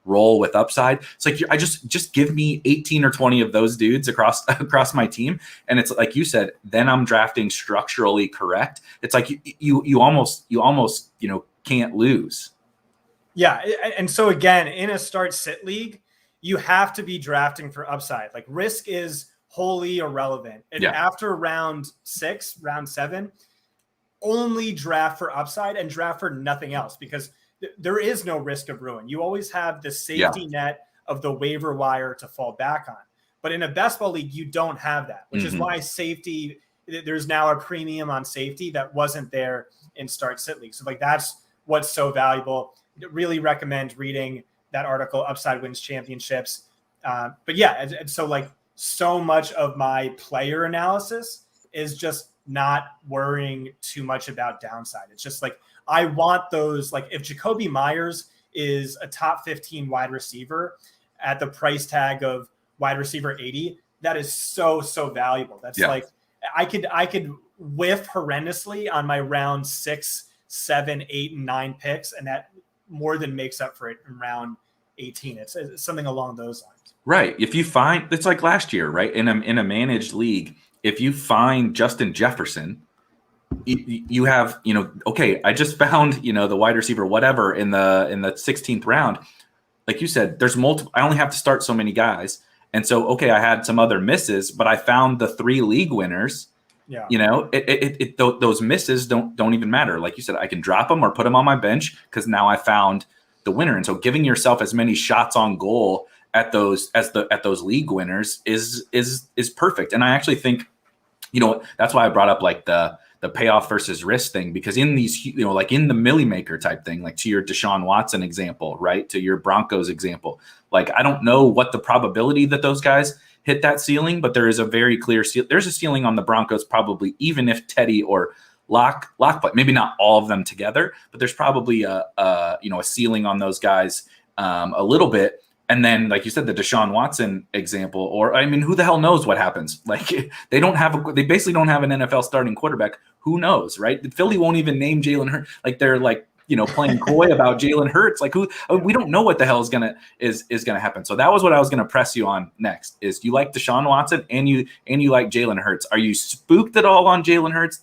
role with upside. It's like I just give me 18 or 20 of those dudes across my team, and it's like you said. Then I'm drafting structurally correct. It's like you almost can't lose. Yeah, and so again, in a start sit league, you have to be drafting for upside. Like risk is wholly irrelevant. And after round 6, round 7, only draft for upside and draft for nothing else, because there is no risk of ruin. You always have the safety net of the waiver wire to fall back on. But in a best ball league, you don't have that, which is why safety, there's now a premium on safety that wasn't there in start sit league. So like that's what's so valuable. Really recommend reading that article, Upside Wins Championships. But yeah, and so like so much of my player analysis is just not worrying too much about downside. It's just like, I want those, like if Jacoby Myers is a top 15 wide receiver at the price tag of wide receiver 80, that is so valuable. That's like, I could whiff horrendously on my round 6, 7, 8, and 9 picks, and that more than makes up for it in round 18. It's something along those lines. Right. If you find, it's like last year, right? In a managed league, if you find Justin Jefferson, you have, okay, I just found, the wide receiver, whatever, in the 16th round. Like you said, there's multiple, I only have to start so many guys. And so, okay, I had some other misses, but I found the 3 league winners. Yeah. Those misses don't even matter. Like you said, I can drop them or put them on my bench because now I found the winner. And so giving yourself as many shots on goal at those league winners is perfect. And I actually think, that's why I brought up like the payoff versus risk thing, because in these, like in the Millie Maker type thing, like to your Deshaun Watson example, right, to your Broncos example, like I don't know what the probability that those guys hit that ceiling, but there is a very clear there's a ceiling on the Broncos probably, even if Teddy or Lock play, maybe not all of them together, but there's probably a ceiling on those guys a little bit. And then, like you said, the Deshaun Watson example, or I mean, who the hell knows what happens? Like they basically don't have an NFL starting quarterback. Who knows, right? Philly won't even name Jalen Hurts. Like they're like, playing coy about Jalen Hurts. Like we don't know what the hell is gonna happen. So that was what I was gonna press you on next. Is you like Deshaun Watson and you like Jalen Hurts? Are you spooked at all on Jalen Hurts?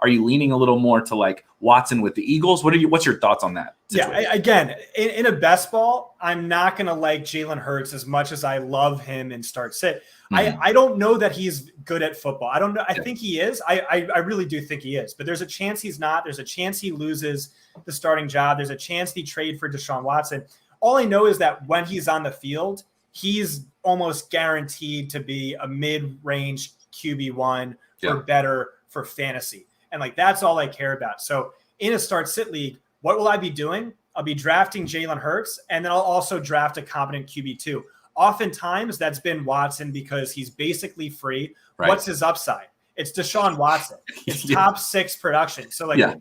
Are you leaning a little more to like Watson with the Eagles? What's your thoughts on that situation? Yeah, again, in a best ball, I'm not going to like Jalen Hurts as much as I love him in start sit. Mm-hmm. I don't know that he's good at football. I don't know. I think he is. I really do think he is. But there's a chance he's not. There's a chance he loses the starting job. There's a chance he trade for Deshaun Watson. All I know is that when he's on the field, he's almost guaranteed to be a mid-range QB1 or better for fantasy. And like, that's all I care about. So in a start sit league, what will I be doing? I'll be drafting Jalen Hurts, and then I'll also draft a competent QB2. Oftentimes that's been Watson because he's basically free. Right. What's his upside? It's Deshaun Watson. It's top 6 production. So like,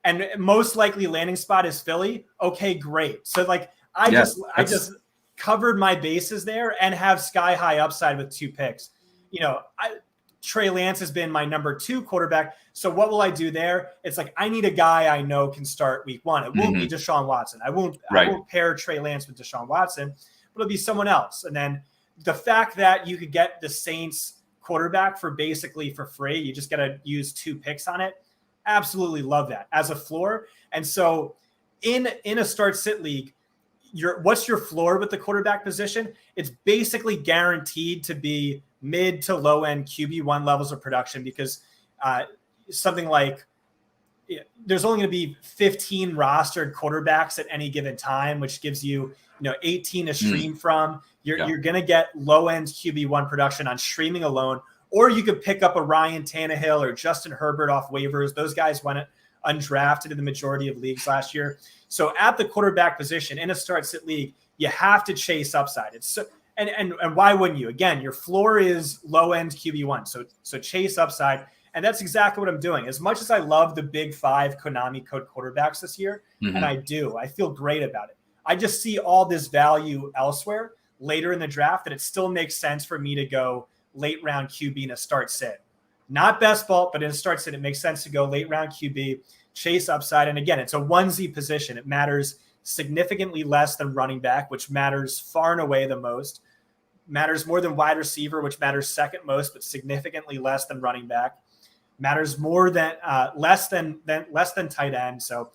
and most likely landing spot is Philly. Okay, great. So like, I just covered my bases there and have sky high upside with 2 picks. Trey Lance has been my number 2 quarterback. So what will I do there? It's like, I need a guy I know can start week 1. It won't be Deshaun Watson. I won't pair Trey Lance with Deshaun Watson, but it'll be someone else. And then the fact that you could get the Saints quarterback for basically for free, you just got to use 2 picks on it. Absolutely love that as a floor. And so in a start sit league, what's your floor with the quarterback position? It's basically guaranteed to be mid to low end QB1 levels of production, because something like there's only going to be 15 rostered quarterbacks at any given time, which gives you 18 to stream from. You're going to get low end QB1 production on streaming alone, or you could pick up a Ryan Tannehill or Justin Herbert off waivers. Those guys went undrafted in the majority of leagues last year. So at the quarterback position in a start sit league, you have to chase upside. It's and why wouldn't you? Again, your floor is low end QB1. So chase upside. And that's exactly what I'm doing. As much as I love the big 5 Konami code quarterbacks this year, and I feel great about it. I just see all this value elsewhere later in the draft that it still makes sense for me to go late round QB in a start sit. Not best ball, but in a start sit, it makes sense to go late round QB, chase upside. And again, it's a onesie position. It matters significantly less than running back, which matters far and away the most. Matters more than wide receiver, which matters second most, but significantly less than running back. Matters more than less than tight end. So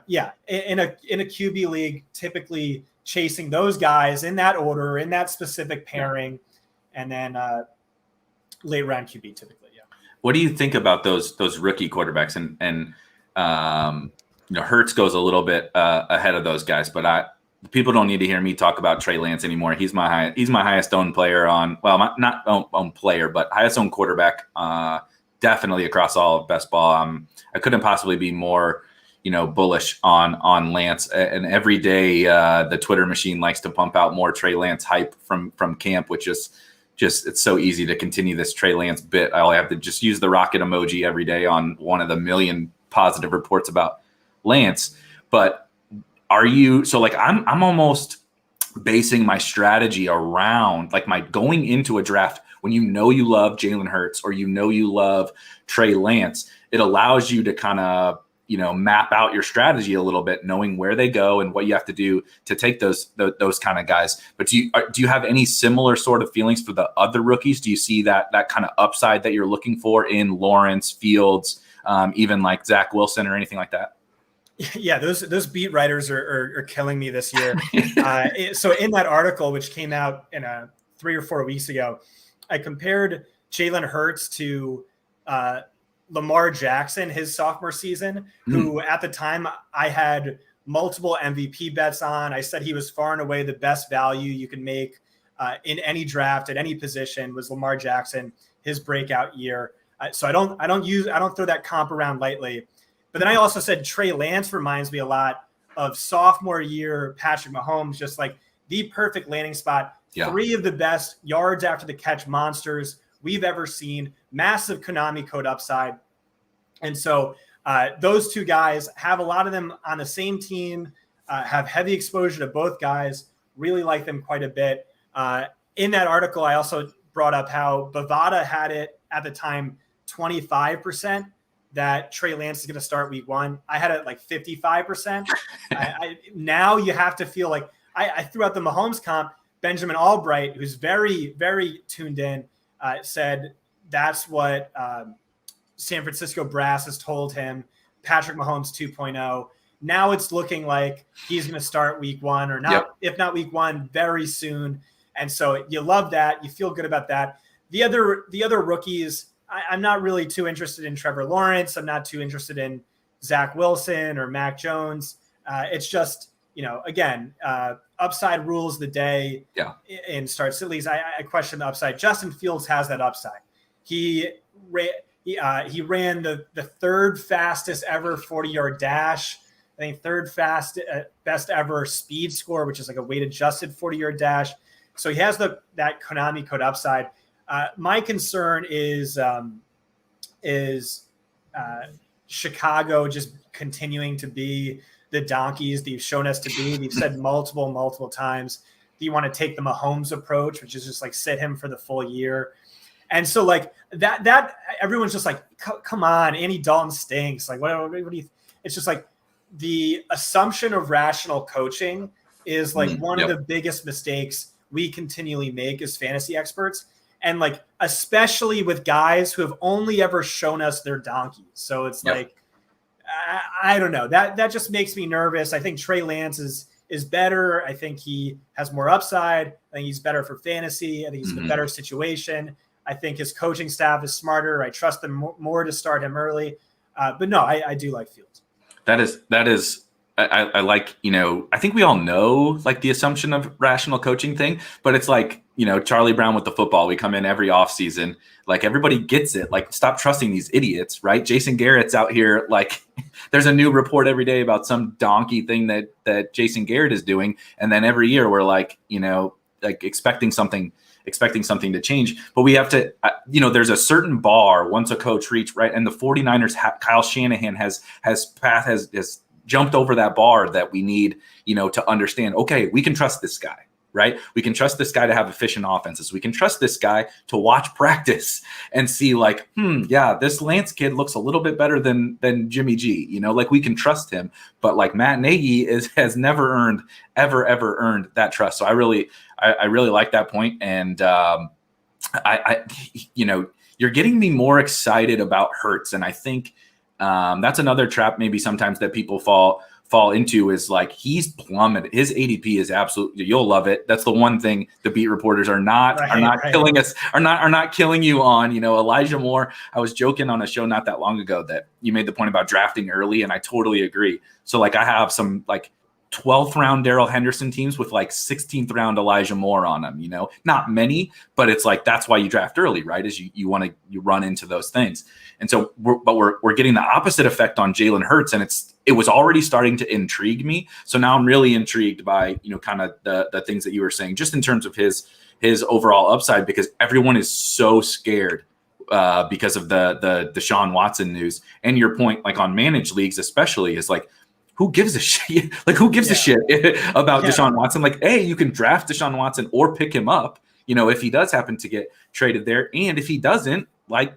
in a QB league, typically chasing those guys in that order, in that specific pairing, and then late round QB typically. Yeah. What do you think about those rookie quarterbacks? And Hurts goes a little bit ahead of those guys, but people don't need to hear me talk about Trey Lance anymore. He's my highest owned player not owned player, but highest owned quarterback. Definitely across all of best ball. I couldn't possibly be more bullish on Lance. And every day the Twitter machine likes to pump out more Trey Lance hype from camp, which is just it's so easy to continue this Trey Lance bit. I have to just use the rocket emoji every day on one of the million positive reports about Lance. But are you I'm almost basing my strategy around like my going into a draft when you love Jalen Hurts or you love Trey Lance. It allows you to kind of map out your strategy a little bit, knowing where they go and what you have to do to take those kind of guys. But do you have any similar sort of feelings for the other rookies? Do you see that kind of upside that you're looking for in Lawrence, Fields, even like Zach Wilson or anything like that? Yeah, those beat writers are killing me this year. So in that article, which came out 3 or 4 weeks ago, I compared Jalen Hurts to Lamar Jackson, his sophomore season, who at the time I had multiple MVP bets on. I said he was far and away the best value you can make in any draft at any position was Lamar Jackson, his breakout year. So I don't throw that comp around lightly. But then I also said Trey Lance reminds me a lot of sophomore year Patrick Mahomes, just like the perfect landing spot. Yeah. 3 of the best yards after the catch monsters we've ever seen, massive Konami code upside. And so those 2 guys have a lot of them on the same team, have heavy exposure to both guys, really like them quite a bit. In that article, I also brought up how Bovada had it at the time 25% that Trey Lance is going to start week 1. I had it like 55%. Now you have to feel like I threw out the Mahomes comp. Benjamin Albright, who's very, very tuned in, said that's what San Francisco brass has told him, Patrick Mahomes 2.0. Now it's looking like he's going to start week 1 or not, if not week 1, very soon. And so you love that. You feel good about that. The other rookies, I'm not really too interested in Trevor Lawrence. I'm not too interested in Zach Wilson or Mac Jones. It's just, again, upside rules the day in starts. At least I question the upside. Justin Fields has that upside. He ran the 3rd fastest ever 40-yard dash. I think 3rd best ever speed score, which is like a weight adjusted 40-yard dash. So he has that Konami code upside. My concern is Chicago just continuing to be the donkeys they've shown us to be. We've said multiple times that you want to take the Mahomes approach, which is just like sit him for the full year. And so like that everyone's just like, come on, Andy Dalton stinks. Like, what do you, it's just like the assumption of rational coaching is like one of the biggest mistakes we continually make as fantasy experts. And like, especially with guys who have only ever shown us their donkeys. So it's like, I don't know, that just makes me nervous. I think Trey Lance is better. I think he has more upside. I think he's better for fantasy. I think he's in a better situation. I think his coaching staff is smarter. I trust them more to start him early. But no, I do like Fields. That is, I like, I think we all know like the assumption of rational coaching thing, but it's like, Charlie Brown with the football, we come in every offseason, like everybody gets it. Like, stop trusting these idiots, right? Jason Garrett's out here. Like, there's a new report every day about some donkey thing that Jason Garrett is doing. And then every year we're like, like expecting something to change, but we have to, there's a certain bar once a coach reach, right? And the 49ers, Kyle Shanahan has jumped over that bar that we need, to understand, okay, we can trust this guy, right? We can trust this guy to have efficient offenses. We can trust this guy to watch practice and see like, this Lance kid looks a little bit better than Jimmy G, like we can trust him, but like Matt Nagy has never ever earned that trust. So I really like that point. And you're getting me more excited about Hurts. And I think that's another trap maybe sometimes that people fall into is like he's plummeted. His ADP is absolutely, you'll love it. That's the one thing the beat reporters are not killing us, are not killing you on. Elijah Moore, I was joking on a show not that long ago that you made the point about drafting early, and I totally agree. So like I have some like 12th round Darrell Henderson teams with like 16th round Elijah Moore on them, not many, but it's like, that's why you draft early, right? Is you run into those things. And so we're getting the opposite effect on Jalen Hurts, and it was already starting to intrigue me. So now I'm really intrigued by, kind of the things that you were saying, just in terms of his overall upside, because everyone is so scared because of the Deshaun Watson news. And your point, like on managed leagues, especially, is like, who gives a shit? Like, who gives a shit about Deshaun Watson? Like, hey, you can draft Deshaun Watson or pick him up, if he does happen to get traded there. And if he doesn't, like,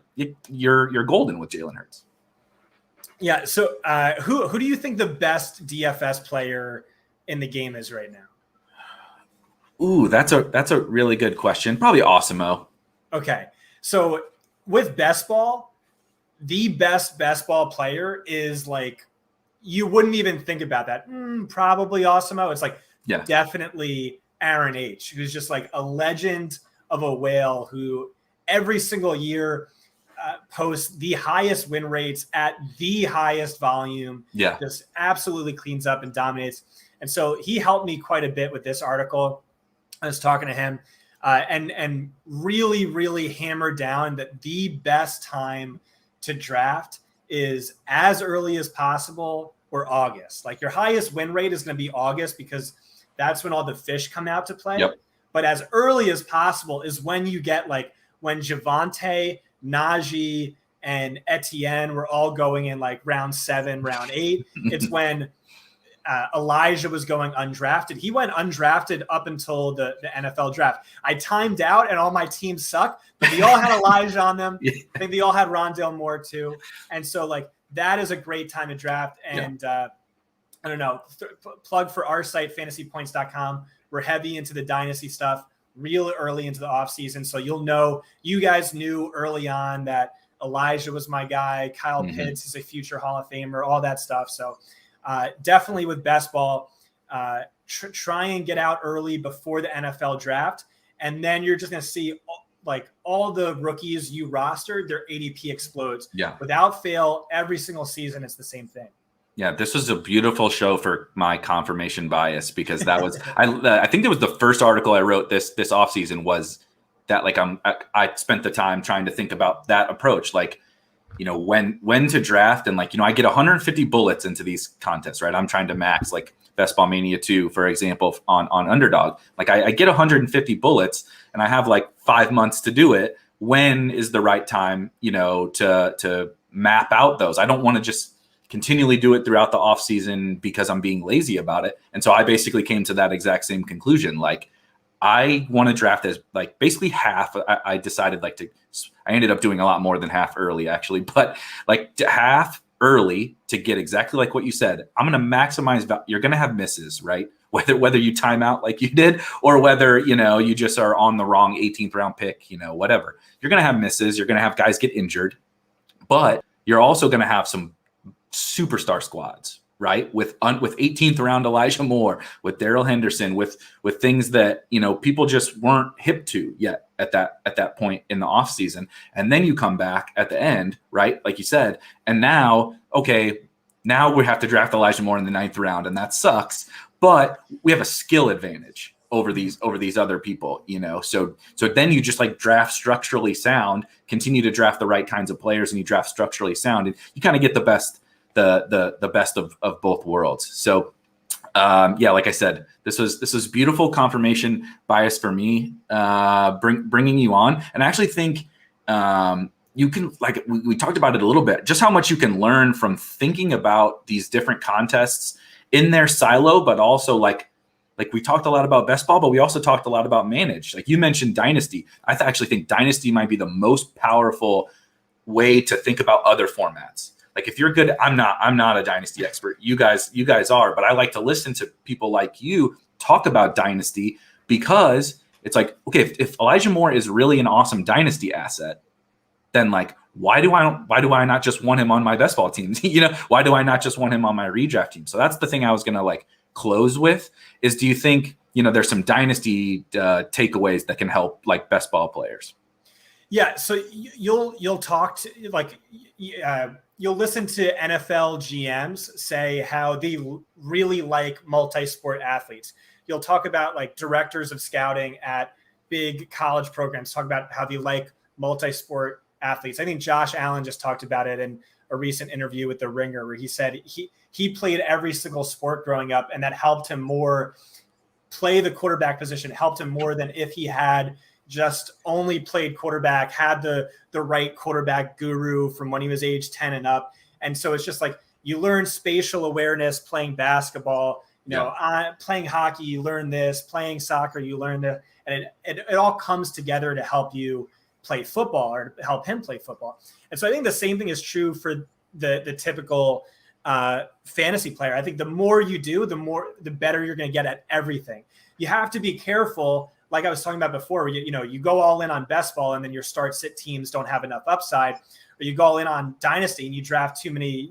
you're golden with Jalen Hurts. Yeah. So who do you think the best DFS player in the game is right now? Ooh, that's a really good question. Probably Awesemo. Okay. So with best ball, the best ball player is like, you wouldn't even think about that. Probably Awesemo. It's like definitely Aaron H., who's just like a legend of a whale who every single year posts the highest win rates at the highest volume. Yeah. Just absolutely cleans up and dominates. And so he helped me quite a bit with this article. I was talking to him and really, really hammered down that the best time to draft is as early as possible or August. Like, your highest win rate is going to be August because that's when all the fish come out to play. Yep. But as early as possible is when you get, like, when Javonte, Najee, and Etienne were all going in like round 7, round 8. It's when Elijah was going undrafted. He went undrafted up until the NFL draft. I timed out and all my teams suck, but they all had Elijah on them. I think they all had Rondale Moore too. And so, like, that is a great time to draft. And I don't know, plug for our site, fantasypoints.com. We're heavy into the dynasty stuff real early into the offseason. So you guys knew early on that Elijah was my guy. Kyle Pitts is a future Hall of Famer, all that stuff. So definitely with best ball, try and get out early before the NFL draft. And then you're just going to see like all the rookies you rostered, their ADP explodes. Yeah. Without fail, every single season, it's the same thing. Yeah, this was a beautiful show for my confirmation bias, because that was I think it was the first article I wrote this offseason was that, like, I spent the time trying to think about that approach, like, when to draft, and like, I get 150 bullets into these contests, right? I'm trying to max like Best Ball Mania 2, for example, on Underdog. Like, I get 150 bullets and I have like 5 months to do it. When is the right time, to map out those? I don't want to just continually do it throughout the off season because I'm being lazy about it. And so I basically came to that exact same conclusion. Like, I want to draft as like basically half. I decided I ended up doing a lot more than half early actually, but like half early to get exactly like what you said. I'm going to maximize. You're going to have misses, right? Whether you time out like you did, or whether, you just are on the wrong 18th round pick, whatever. You're going to have misses. You're going to have guys get injured, but you're also going to have some superstar squads, right? With 18th round Elijah Moore, with Darrell Henderson, with things that, people just weren't hip to yet at that point in the offseason. And then you come back at the end, right? Like you said, and now we have to draft Elijah Moore in the 9th round, and that sucks, but we have a skill advantage over these other people, so then you just like draft structurally sound, continue to draft the right kinds of players, and you draft structurally sound, and you kind of get the best of both worlds. So like I said, this was beautiful confirmation bias for me, bringing you on. And I actually think you can, like we talked about it a little bit, just how much you can learn from thinking about these different contests in their silo, but also like we talked a lot about best ball, but we also talked a lot about managed. Like you mentioned Dynasty. I actually think Dynasty might be the most powerful way to think about other formats. Like if you're good, I'm not a Dynasty expert. You guys are, but I like to listen to people like you talk about Dynasty, because it's like, okay, if Elijah Moore is really an awesome Dynasty asset, then like, why do I not just want him on my best ball teams? Why do I not just want him on my redraft team? So that's the thing I was going to like close with is, do you think, there's some Dynasty takeaways that can help like best ball players? Yeah, so you'll talk to you'll listen to NFL GMs say how they really like multi-sport athletes. You'll talk about like directors of scouting at big college programs talk about how they like multi-sport athletes. I think Josh Allen just talked about it in a recent interview with The Ringer, where he said he played every single sport growing up, and that helped him more play the quarterback position, helped him more than if he had just only played quarterback, had the right quarterback guru from when he was age 10 and up. And so it's just like you learn spatial awareness playing basketball, playing hockey, you learn this, playing soccer, you learn that. And it all comes together to help you play football or to help him play football. And so I think the same thing is true for the typical fantasy player. I think the more you do, the better you're going to get at everything. You have to be careful. Like I was talking about before, where you go all in on best ball and then your start sit teams don't have enough upside, or you go all in on dynasty and you draft too many,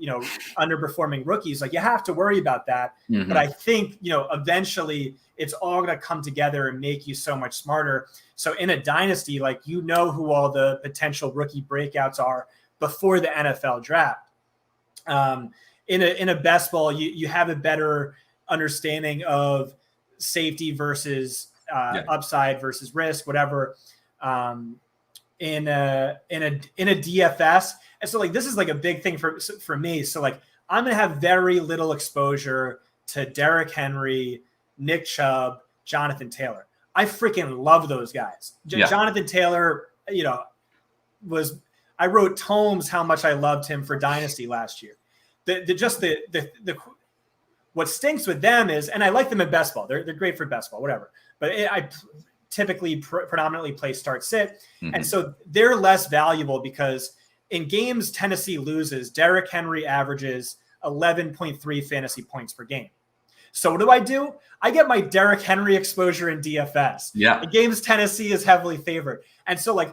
underperforming rookies. Like you have to worry about that. Mm-hmm. But I think, eventually it's all going to come together and make you so much smarter. So in a dynasty, like, who all the potential rookie breakouts are before the NFL draft. In a best ball, you have a better understanding of safety versus upside versus risk, whatever. In a DFS, and so like this is like a big thing for me. So like I'm gonna have very little exposure to Derrick Henry, Nick Chubb, Jonathan Taylor. I freaking love those guys. Jonathan Taylor, I wrote tomes how much I loved him for Dynasty last year. What stinks with them is, and I like them in best ball. They're great for best ball, whatever. But I typically predominantly play start sit. Mm-hmm. And so they're less valuable because in games Tennessee loses, Derrick Henry averages 11.3 fantasy points per game. So what do? I get my Derrick Henry exposure in DFS. Yeah. In games Tennessee is heavily favored. And so I'm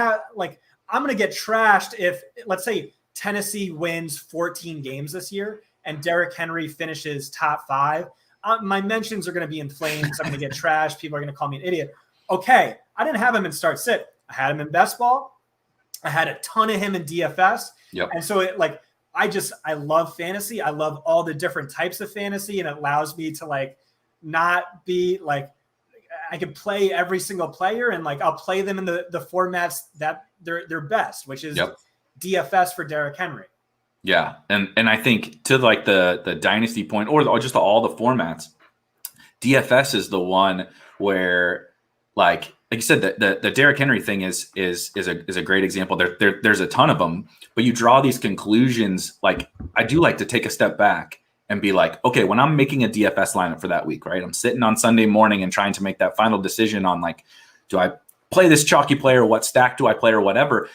going to get trashed if, let's say, Tennessee wins 14 games this year and Derrick Henry finishes top 5. My mentions are going to be in flames. I'm going to get trashed. People are going to call me an idiot. Okay, I didn't have him in start sit. I had him in best ball. I had a ton of him in DFS. Yep. And so I love fantasy. I love all the different types of fantasy, and it allows me to not be I can play every single player, and I'll play them in the formats that they're best, which is DFS for Derrick Henry. Yeah, and I think to the dynasty point, or just all the formats, DFS is the one where like you said, the Derrick Henry thing is a great example. There's a ton of them, but you draw these conclusions. Like I do like to take a step back and be like, okay, when I'm making a DFS lineup for that week, right? I'm sitting on Sunday morning and trying to make that final decision on do I play this chalky player? What stack do I play or whatever?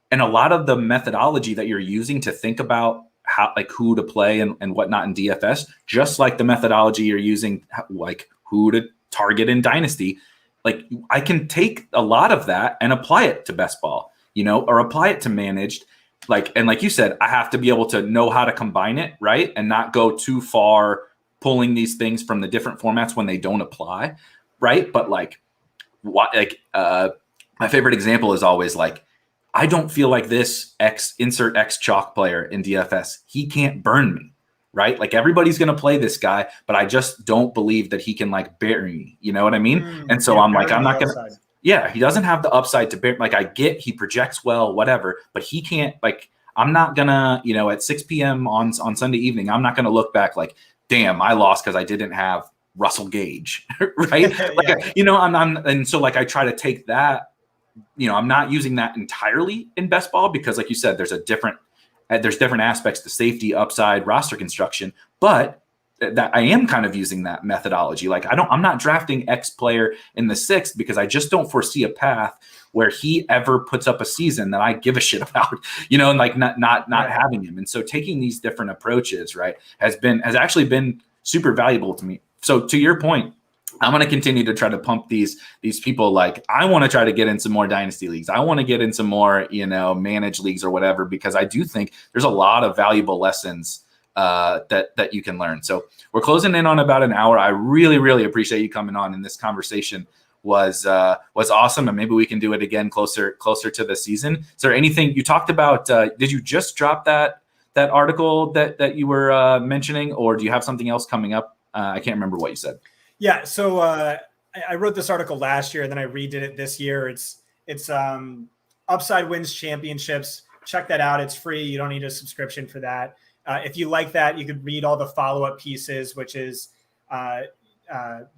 And a lot of the methodology that you're using to think about how who to play and whatnot in DFS, just like the methodology you're using, who to target in Dynasty, I can take a lot of that and apply it to best ball, or apply it to managed. And like you said, I have to be able to know how to combine it, right? And not go too far pulling these things from the different formats when they don't apply, right? But my favorite example is always I don't feel like this insert X chalk player in DFS, he can't burn me, right? Everybody's going to play this guy, but I just don't believe that he can bury me. You know what I mean? And so I'm I'm not going to, he doesn't have the upside to bear. I get he projects well, whatever, but he can't I'm not gonna, at 6 p.m. on Sunday evening, I'm not going to look back damn, I lost because I didn't have Russell Gage, right? And so I try to take that, I'm not using that entirely in best ball because like you said, there's different aspects to safety, upside, roster construction, but that I am kind of using that methodology. I'm not drafting X player in the 6th because I just don't foresee a path where he ever puts up a season that I give a shit about, and not having him. And so taking these different approaches, right, has actually been super valuable to me. So to your point, I'm going to continue to try to pump these people. I want to try to get in some more dynasty leagues. I want to get in some more, managed leagues or whatever, because I do think there's a lot of valuable lessons that you can learn. So we're closing in on about an hour. I really, really appreciate you coming on in this conversation was awesome, and maybe we can do it again closer to the season. Is there anything you talked about? Did you just drop that article that you were mentioning, or do you have something else coming up? I can't remember what you said. Yeah, so I wrote this article last year, and then I redid it this year. It's Upside Wins Championships. Check that out. It's free. You don't need a subscription for that. If you like that, you could read all the follow-up pieces, which is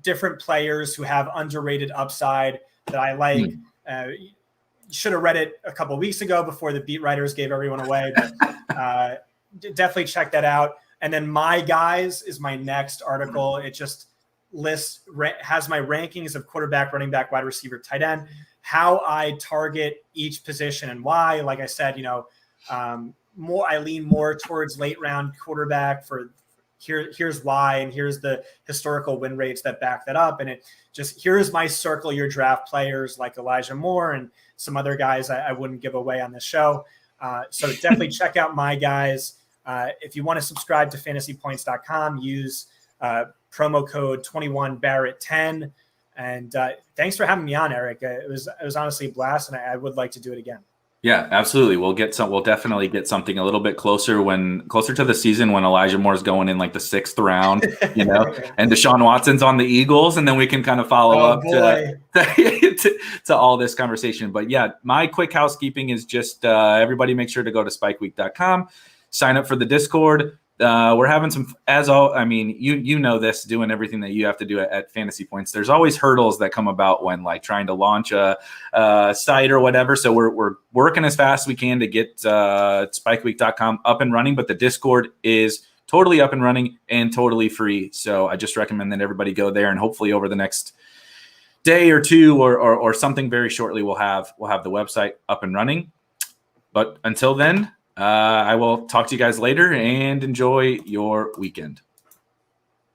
different players who have underrated upside that I like. You should have read it a couple of weeks ago before the beat writers gave everyone away. But definitely check that out. And then My Guys is my next article. It just has my rankings of quarterback, running back, wide receiver, tight end, how I target each position and why. Like I said, I lean more towards late round quarterback for here's why, and here's the historical win rates that back that up. And here's my circle your draft players like Elijah Moore and some other guys I wouldn't give away on the show. So definitely check out My Guys. If you want to subscribe to fantasypoints.com, use promo code 21Barrett10. And thanks for having me on, Erik. It was honestly a blast, and I would like to do it again. Yeah, absolutely. We'll definitely get something a little bit closer to the season when Elijah Moore's going in like the 6th round, and Deshaun Watson's on the Eagles, and then we can kind of follow up to all this conversation. But yeah, my quick housekeeping is just everybody make sure to go to spikeweek.com, sign up for the Discord. We're having some, you know this, doing everything that you have to do at Fantasy Points. There's always hurdles that come about when like trying to launch a site or whatever. So we're working as fast as we can to get spikeweek.com up and running. But the Discord is totally up and running and totally free. So I just recommend that everybody go there, and hopefully over the next day or two or something very shortly, we'll have the website up and running. But until then, I will talk to you guys later, and enjoy your weekend.